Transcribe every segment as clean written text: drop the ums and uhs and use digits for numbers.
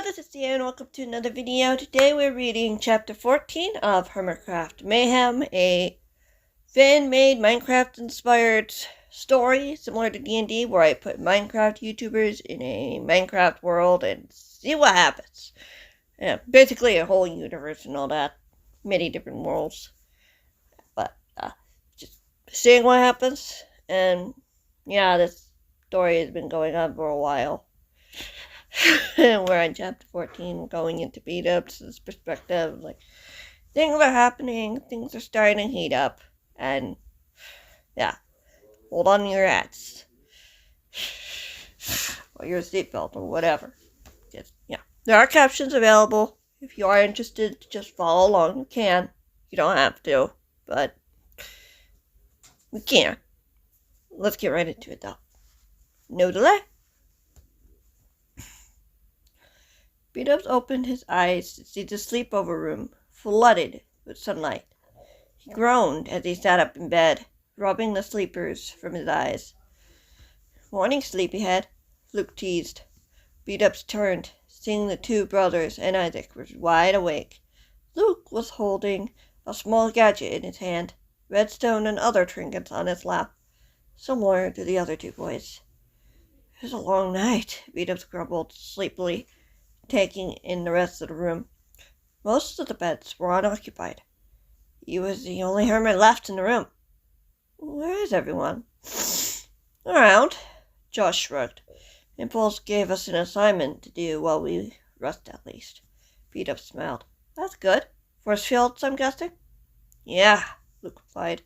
this is Sia and welcome to another video. Today we're reading chapter 14 of Hermitcraft Mayhem, a fan-made Minecraft-inspired story similar to D&D where I put Minecraft YouTubers in a Minecraft world and see what happens. Yeah, basically a whole universe and all that. Many different worlds. But, just seeing what happens. And, yeah, this story has been going on for a while. We're on chapter 14, going into Bdubs' perspective. Like, things are happening, things are starting to heat up, and yeah, hold on to your hats, or your seatbelt, or whatever. There are captions available. If you are interested to just follow along, you can. You don't have to, but we can. Let's get right into it, though. No delay. Bdubs opened his eyes to see the sleepover room flooded with sunlight. He groaned as he sat up in bed, rubbing the sleepers from his eyes. "Morning, sleepyhead," Luke teased. Bdubs turned, seeing the two brothers and Isaac were wide awake. Luke was holding a small gadget in his hand, redstone and other trinkets on his lap, similar to the other two boys. "It was a long night," Bdubs grumbled sleepily, taking in the rest of the room. Most of the beds were unoccupied. He was the only hermit left in the room. "Where is everyone?" "Around," Josh shrugged. "Impulse gave us an assignment to do while we rest at least." Bdubs smiled. "That's good. Force fields, I'm guessing?" "Yeah," Luke replied.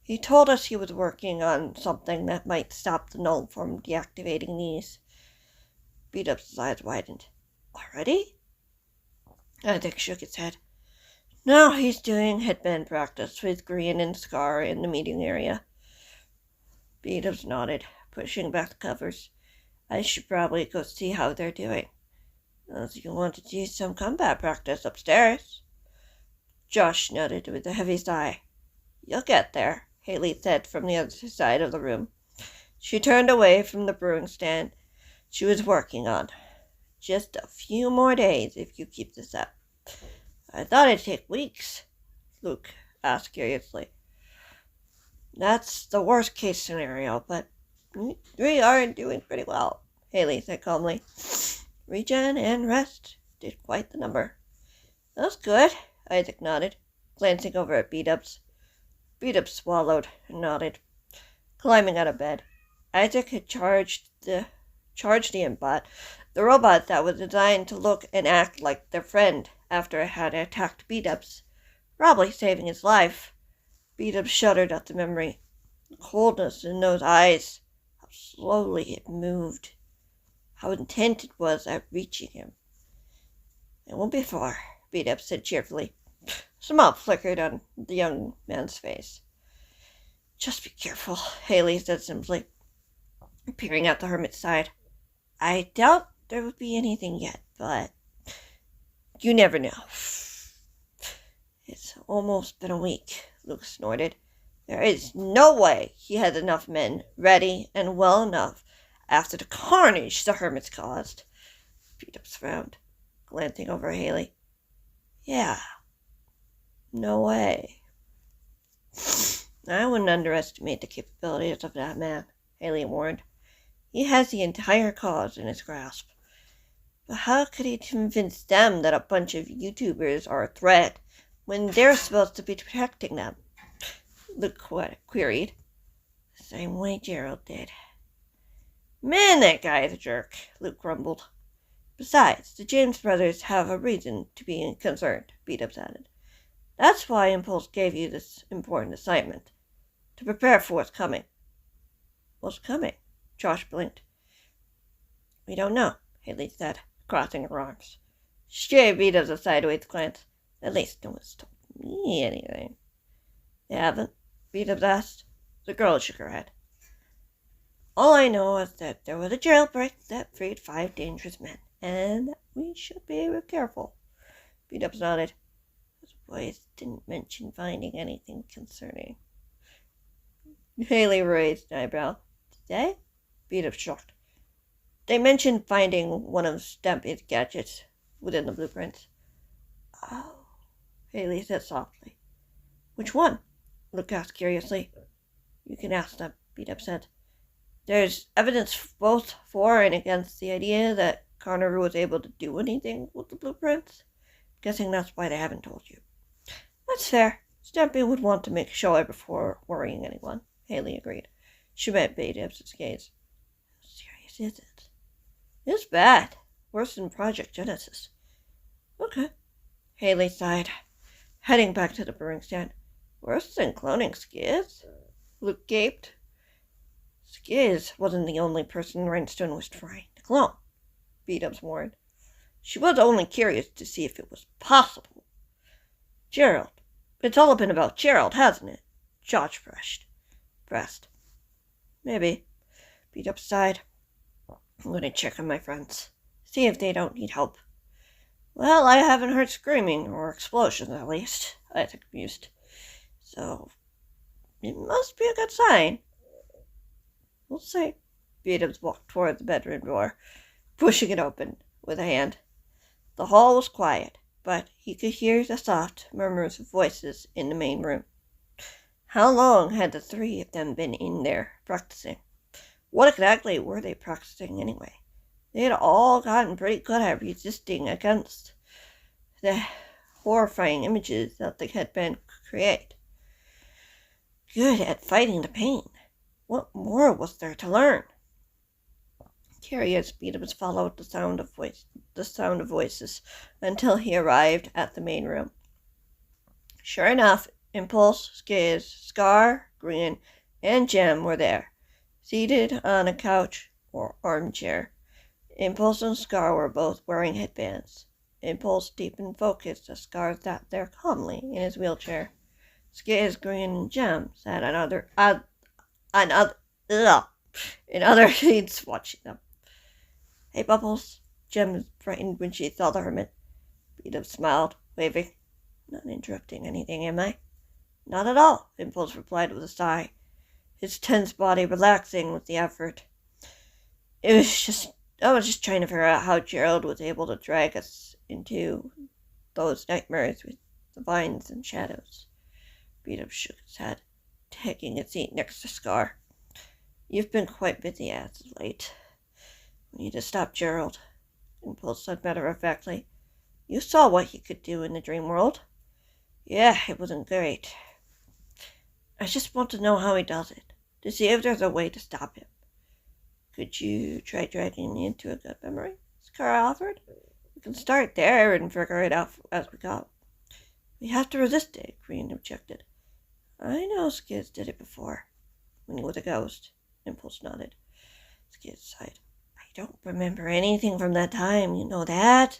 "He told us he was working on something that might stop the gnome from deactivating these." Bdubs' eyes widened. "Already?" Isaac shook his head. "No, he's doing headband practice with Green and Scar in the meeting area." Bdubs nodded, pushing back the covers. "I should probably go see how they're doing. Unless you want to do some combat practice upstairs." Josh nodded with a heavy sigh. "You'll get there," Haley said from the other side of the room. She turned away from the brewing stand she was working on. "Just a few more days if you keep this up." "I thought it'd take weeks," Luke asked curiously. "That's the worst case scenario, but we are doing pretty well," Haley said calmly. "Regen and rest did quite the number." "That's good," Isaac nodded, glancing over at Bdubs. Bdubs swallowed and nodded. Climbing out of bed, Isaac had charged the Imbot, the robot that was designed to look and act like their friend after it had attacked Bdubs, probably saving his life. Bdubs shuddered at the memory. The coldness in those eyes, how slowly it moved, how intent it was at reaching him. "It won't be far," Bdubs said cheerfully. A smile flickered on the young man's face. "Just be careful," Haley said simply, peering at the hermit's side. "I doubt there would be anything yet, but you never know." "It's almost been a week," Luke snorted. "There is no way he has enough men ready and well enough after the carnage the hermits caused." Bdubs frowned, glancing over at Haley. "Yeah, no way." "I wouldn't underestimate the capabilities of that man," Haley warned. "He has the entire cause in his grasp. But how could he convince them that a bunch of YouTubers are a threat when they're supposed to be protecting them?" Luke queried. "The same way Gerald did." "Man, that guy's a jerk," Luke grumbled. "Besides, the James brothers have a reason to be concerned," Bdubs added. "That's why Impulse gave you this important assignment, to prepare for what's coming." "What's coming?" Josh blinked. "We don't know," Haley said, crossing her arms. She gave Bdubs a sideways glance. "At least no one's told me anything." "They haven't?" Bdubs asked. The girl shook her head. "All I know is that there was a jailbreak that freed 5 dangerous men, and that we should be careful." Bdubs nodded. "Those boys didn't mention finding anything concerning." Haley raised an eyebrow. "Did they?" Bdubs shrugged. "They mentioned finding one of Stampy's gadgets, within the blueprints. Oh, Haley said softly. Which one? Luke asked curiously. You can ask them, Bdubs said. There's evidence both for and against the idea that Connor was able to do anything with the blueprints. Guessing that's why they haven't told you. That's fair. Stampy would want to make a show before worrying anyone, Haley agreed. She met Bdubs' gaze. How serious is it? It's bad. Worse than Project Genesis. Okay. Haley sighed, heading back to the brewing stand. Worse than cloning Skiz? Luke gaped. Skiz wasn't the only person Rhinestone was trying to clone, Bdubs warned. She was only curious to see if it was possible. Gerald. It's all been about Gerald, hasn't it? Josh pressed. Maybe. Bdubs sighed. I'm going to check on my friends. See if they don't need help. Well, I haven't heard screaming or explosions, at least, Isaac mused. So, it must be a good sign. We'll see. Bdubs walked toward the bedroom door, pushing it open with a hand. The hall was quiet, but he could hear the soft murmurs of voices in the main room. How long had the three of them been in there practicing? What exactly were they practicing anyway? They had all gotten pretty good at resisting against the horrifying images that they had been create. Good at fighting the pain. What more was there to learn? Curious, Bdubs followed the sound of voices until he arrived at the main room. Sure enough, Impulse, Skiz, Scar, Green, and Gem were there, seated on a couch or armchair. Impulse and Scar were both wearing headbands. Impulse deep in focus as Scar sat there calmly in his wheelchair. Skiz, Green, and Gem sat in other seats watching them. Hey, Bubbles. Gem was frightened when she saw the hermit. Bdubs smiled, waving. Not interrupting anything, am I? Not at all, Impulse replied with a sigh, his tense body relaxing with the effort. I was just trying to figure out how Gerald was able to drag us into those nightmares with the vines and shadows. Bdubs shook his head, taking a seat next to Scar. You've been quite busy as of late. We need to stop Gerald, Impulse said matter-of-factly. You saw what he could do in the dream world. Yeah, it wasn't great. I just want to know how he does it, to see if there's a way to stop him. Could you try dragging me into a good memory? Scar offered. We can start there and figure it out as we go. We have to resist it, Green objected. I know Skiz did it before, when he was a ghost. Impulse nodded. Skiz sighed. I don't remember anything from that time, you know that?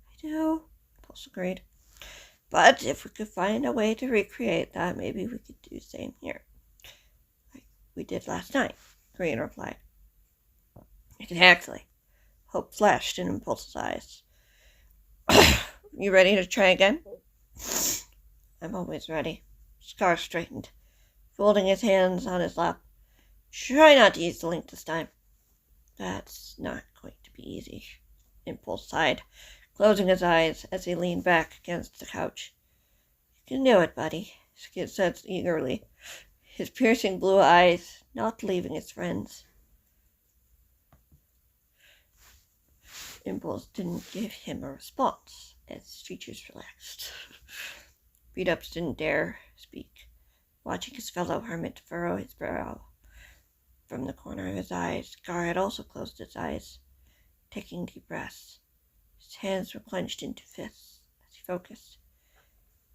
I do, Impulse agreed. But if we could find a way to recreate that, maybe we could do the same here. Like we did last night, Green replied. Exactly. Hope flashed in Impulse's eyes. You ready to try again? I'm always ready. Scar straightened, folding his hands on his lap. Try not to use the link this time. That's not going to be easy, Impulse sighed, closing his eyes as he leaned back against the couch. You can do it, buddy, Skiz said eagerly, his piercing blue eyes not leaving his friends. Impulse didn't give him a response as his features relaxed. Bdubs didn't dare speak, watching his fellow hermit furrow his brow. From the corner of his eyes, Scar had also closed his eyes, taking deep breaths. His hands were clenched into fists as he focused.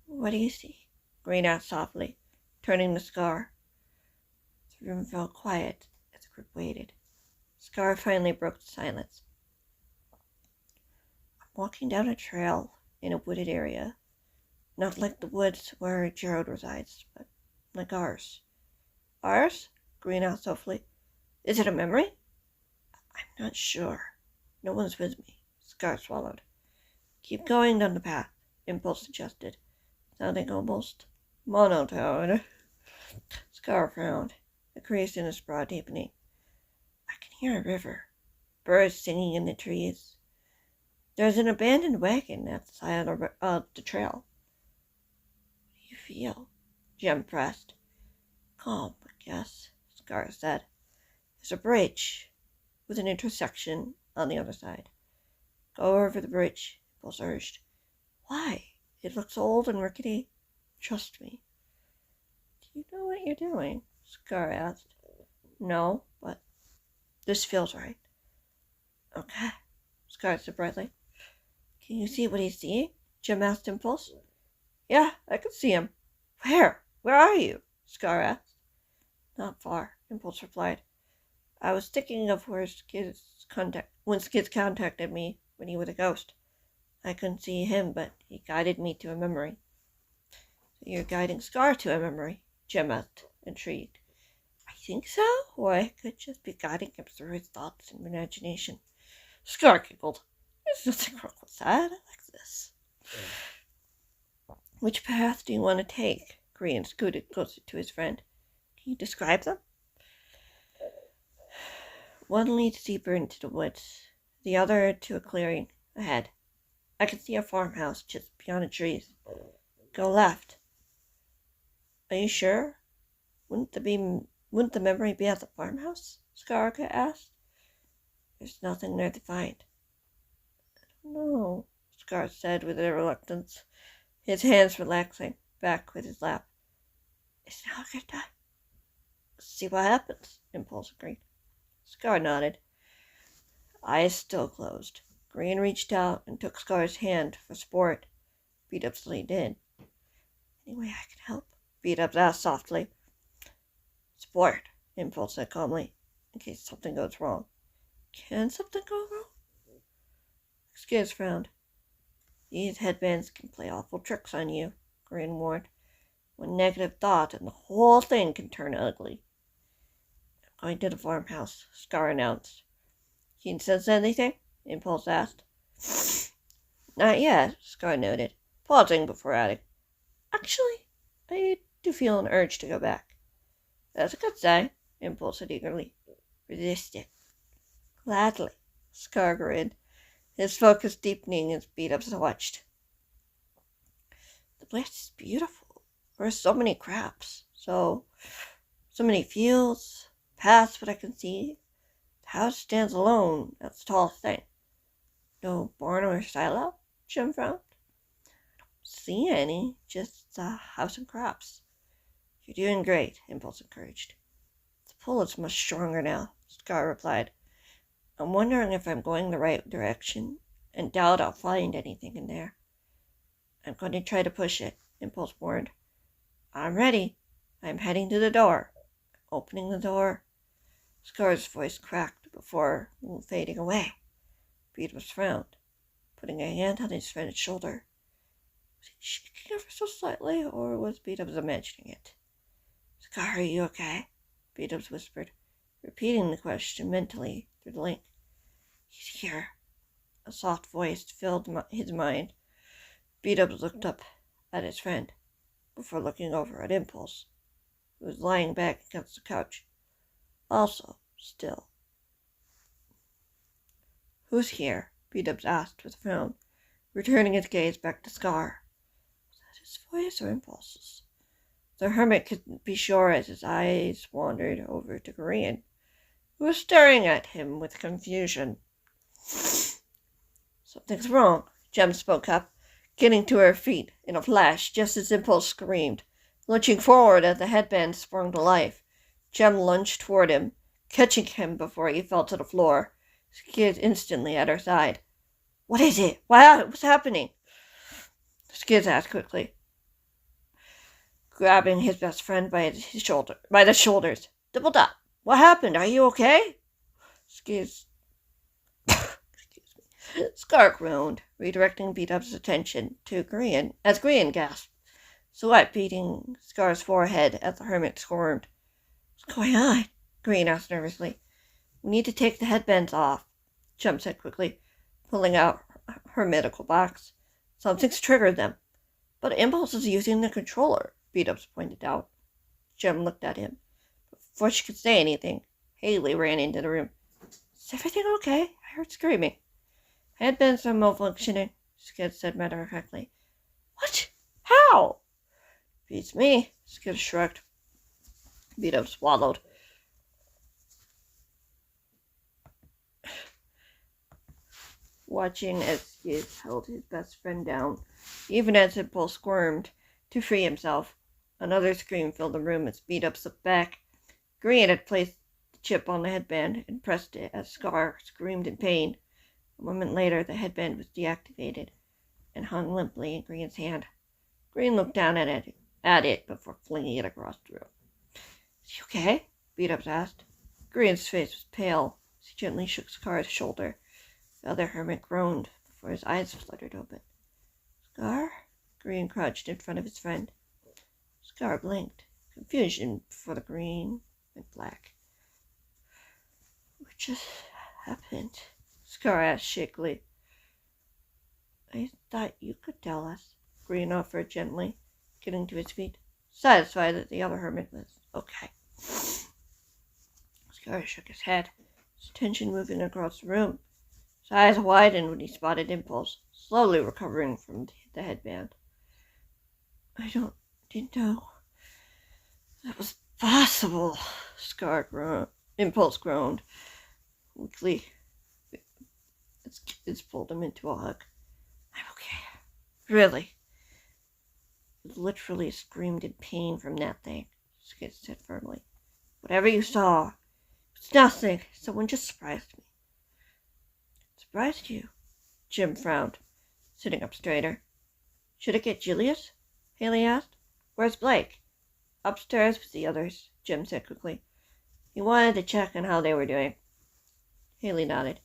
What do you see? Green asked softly, turning to Scar. The room fell quiet as the group waited. Scar finally broke the silence. I'm walking down a trail in a wooded area. Not like the woods where Gerald resides, but like ours. Ours? Green asked softly. Is it a memory? I'm not sure. No one's with me. Scar swallowed. Keep going down the path, Impulse suggested, sounding almost monotone. Scar frowned, the crease in his brow deepening. I can hear a river, birds singing in the trees. There's an abandoned wagon at the side of the trail. What do you feel? Jem pressed. Calm, I guess, Scar said. There's a bridge with an intersection on the other side. Go over the bridge, Impulse urged. Why? It looks old and rickety. Trust me. Do you know what you're doing? Scar asked. No, but this feels right. Okay, Scar said brightly. Can you see what he's seeing? Jem asked Impulse. Yeah, I can see him. Where? Where are you? Scar asked. Not far, Impulse replied. I was thinking of when Skids contacted me when he was a ghost. I couldn't see him, but he guided me to a memory. So you're guiding Scar to a memory? Jem asked, intrigued. I think so, or I could just be guiding him through his thoughts and imagination. Scar giggled. There's nothing wrong with that. I like this. Which path do you want to take? Grian scooted closer to his friend. Can you describe them? One leads deeper into the woods, the other to a clearing ahead. I can see a farmhouse just beyond the trees. Go left. Are you sure? Wouldn't the memory be at the farmhouse? Scar asked. There's nothing there to find. I don't know, Scar said with a reluctance, his hands relaxing back with his lap. Is now a good time? See what happens, Impulse agreed. Scar nodded, eyes still closed. Grian reached out and took Scar's hand for sport. Bdubs leaned in. Any way I can help? Bdubs asked softly. Sport, Impulse said calmly, in case something goes wrong. Can something go wrong? Skids frowned. These headbands can play awful tricks on you, Grian warned. One negative thought and the whole thing can turn ugly. I'm going to the farmhouse, Scar announced. Can you sense anything? Impulse asked. Not yet, Scar noted, pausing before adding. Actually, I do feel an urge to go back. That's a good sign, Impulse said eagerly. Resist it. Gladly, Scar grinned, his focus deepening as Bdubs watched. The place is beautiful. There are so many crabs, so many fields, paths that I can see. The house stands alone. That's the tallest thing. No barn or silo? Jem frowned. I don't see any, just a house and crops. You're doing great, Impulse encouraged. The pull is much stronger now, Scar replied. I'm wondering if I'm going the right direction, and doubt I'll find anything in there. I'm going to try to push it, Impulse warned. I'm ready. I'm heading to the door. Opening the door. Scar's voice cracked before fading away. Bdubs frowned, putting a hand on his friend's shoulder. Was he shaking ever so slightly, or was Bdubs imagining it? Scar, are you okay? Bdubs whispered, repeating the question mentally through the link. He's here. A soft voice filled his mind. Bdubs looked up at his friend, before looking over at Impulse, who was lying back against the couch, also still. Who's here? Bdubs asked with a frown, returning his gaze back to Scar. Was that his voice or Impulse's? The hermit couldn't be sure as his eyes wandered over to Grian, who was staring at him with confusion. Something's wrong, Jem spoke up, getting to her feet in a flash just as Impulse screamed. Lurching forward as the headband sprung to life, Jem lunged toward him, catching him before he fell to the floor. Skids instantly at her side. What is it? What's happening? Skids asked quickly, grabbing his best friend by the shoulders. Bdubs, what happened? Are you okay? Skids Scar groaned, redirecting Bdubs' attention to Grian, as Grian gasped, sweat beading Scar's forehead as the hermit squirmed. What's going on? Grian asked nervously. We need to take the headbands off, Jem said quickly, pulling out her medical box. Something's triggered them. But Impulse is using the controller, Bdubs pointed out. Jem looked at him. Before she could say anything, Haley ran into the room. Is everything okay? I heard screaming. Headbands are malfunctioning, Skid said matter-of-factly. What? How? Beats me, Skid shrugged. Bdubs swallowed. Watching as Skid held his best friend down, even as Impulse squirmed to free himself. Another scream filled the room as Bdubs looked back. Green had placed the chip on the headband and pressed it as Scar screamed in pain. A moment later, the headband was deactivated and hung limply in Green's hand. Green looked down at it before flinging it across the room. Is he okay? Bdubs asked. Green's face was pale as he gently shook Scar's shoulder. The other hermit groaned before his eyes fluttered open. Scar? Green crouched in front of his friend. Scar blinked, confusion before the green and black. What just happened? Scar asked shakily. I thought you could tell us, Green offered gently, getting to his feet, satisfied that the other hermit was okay. Scar shook his head, his attention moving across the room. His eyes widened when he spotted Impulse, slowly recovering from the headband. I didn't know that was possible, Impulse groaned weakly. It's pulled him into a hug. I'm okay. Really. He literally screamed in pain from that thing, Skid said firmly. Whatever you saw, it's nothing. Someone just surprised me. Surprised you? Jim frowned, sitting up straighter. Should it get Julius? Haley asked. Where's Blake? Upstairs with the others, Jim said quickly. He wanted to check on how they were doing. Haley nodded.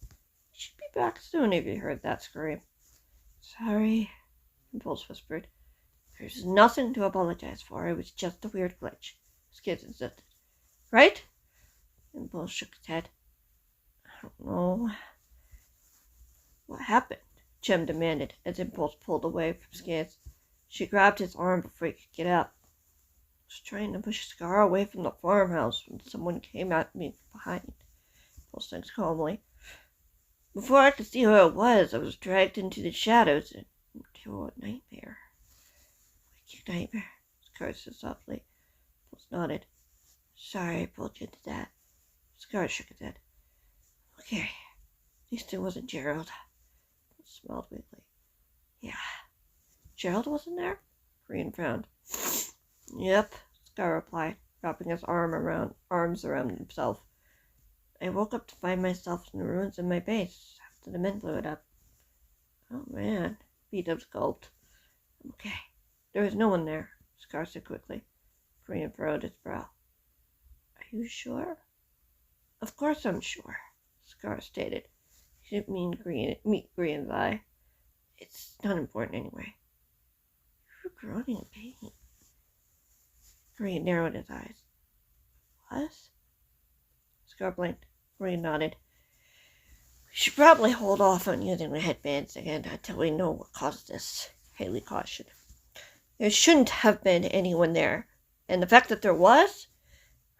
He should be back soon if you heard that scream. Sorry, Impulse whispered. There's nothing to apologize for. It was just a weird glitch, Skid insisted. Right? Impulse shook his head. I don't know. What happened? Jim demanded as Impulse pulled away from Skids. She grabbed his arm before he could get up. I was trying to push Scar away from the farmhouse when someone came at me behind, Impulse said calmly. Before I could see who it was, I was dragged into the shadows and into a nightmare. Wicked nightmare, Scar said softly. Impulse nodded. Sorry I pulled you into that. Scar shook his head. Okay, at least it wasn't Gerald. Impulse smiled weakly. Yeah. Gerald wasn't there? Green frowned. Yep, Scar replied, wrapping his arms around himself. I woke up to find myself in the ruins of my base after the men blew it up. Oh man, Bdubs gulped. I'm okay. There was no one there, Scar said quickly. Green furrowed his brow. Are you sure? Of course I'm sure, Scar stated. He didn't meet Green's eye. It's not important anyway. You were groaning in pain. Green narrowed his eyes. What? Scar blinked. Green nodded. We should probably hold off on using the headbands again until we know what caused this, Haley cautioned. There shouldn't have been anyone there, and the fact that there was?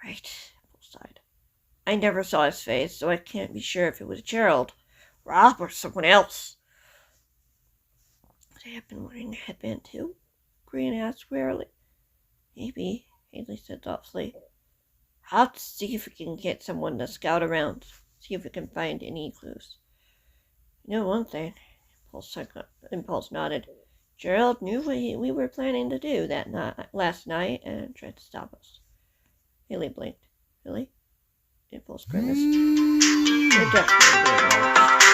Right, Impulse sighed. I never saw his face, so I can't be sure if it was Gerald, Rob, or someone else. Would they have been wearing a headband too? Green asked wearily. Maybe, Haley said thoughtfully. I'll have to see if we can get someone to scout around, see if we can find any clues. You know one thing, Impulse nodded. Gerald knew what we were planning to do last night and tried to stop us. Haley blinked. Really? Impulse grimaced. You're definitely being watched.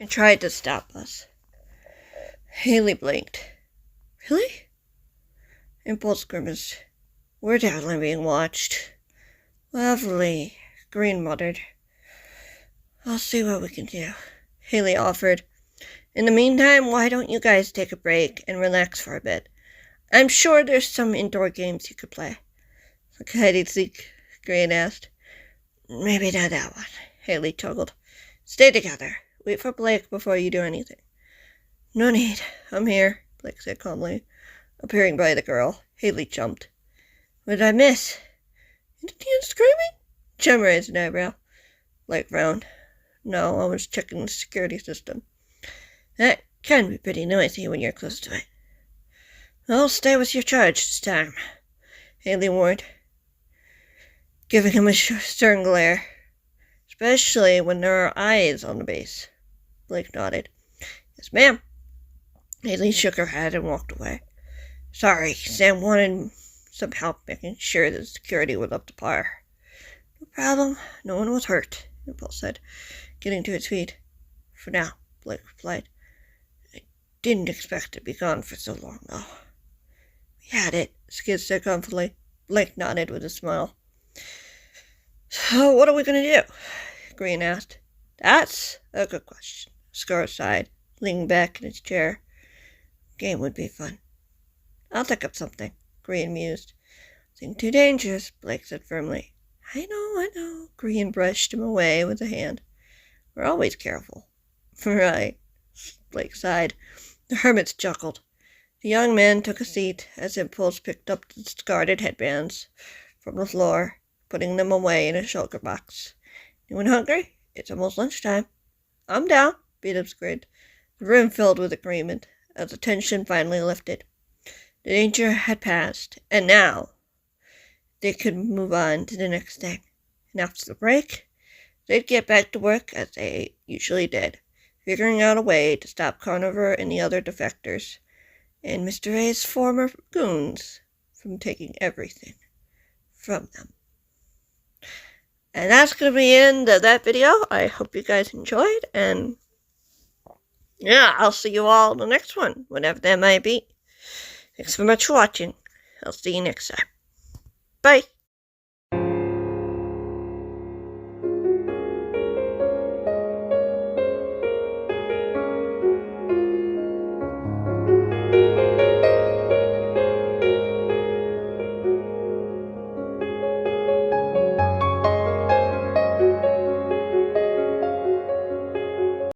And tried to stop us. Haley blinked. Really? Impulse grimaced. We're definitely being watched. Lovely, Green muttered. I'll see what we can do, Haley offered. In the meantime, why don't you guys take a break and relax for a bit? I'm sure there's some indoor games you could play. Like hide and seek, Green asked. Maybe not that one, Haley toggled. Stay together. Wait for Blake before you do anything. No need. I'm here, Blake said calmly. Appearing by the girl, Haley jumped. What did I miss? Indian screaming? Jim raised an eyebrow. Blake frowned. No, I was checking the security system. That can be pretty noisy when you're close to it. I'll stay with your charge this time, Haley warned, giving him a stern glare. Especially when there are eyes on the base. Blake nodded. Yes, ma'am. Haley shook her head and walked away. Sorry, Sam wanted some help making sure that security was up to par. No problem. No one was hurt, Paul said, getting to his feet. For now, Blake replied. I didn't expect to be gone for so long, though. We had it, Skid said confidently. Blake nodded with a smile. So what are we going to do? Green asked. That's a good question, Scar sighed, leaning back in his chair. Game would be fun. I'll think of something, Green mused. Nothing too dangerous, Blake said firmly. I know, Green brushed him away with a hand. We're always careful. Right, Blake sighed. The hermits chuckled. The young man took a seat as Impulse picked up the discarded headbands from the floor, putting them away in a shulker box. Anyone hungry? It's almost lunchtime. I'm down, Bdubs grinned. The room filled with agreement as the tension finally lifted. The danger had passed, and now they could move on to the next thing. And after the break, they'd get back to work as they usually did, figuring out a way to stop Carnivore and the other defectors, and Mr. A's former goons from taking everything from them. And that's going to be the end of that video. I hope you guys enjoyed, and yeah, I'll see you all in the next one, whatever that might be. Thanks so much for watching. I'll see you next time. Bye.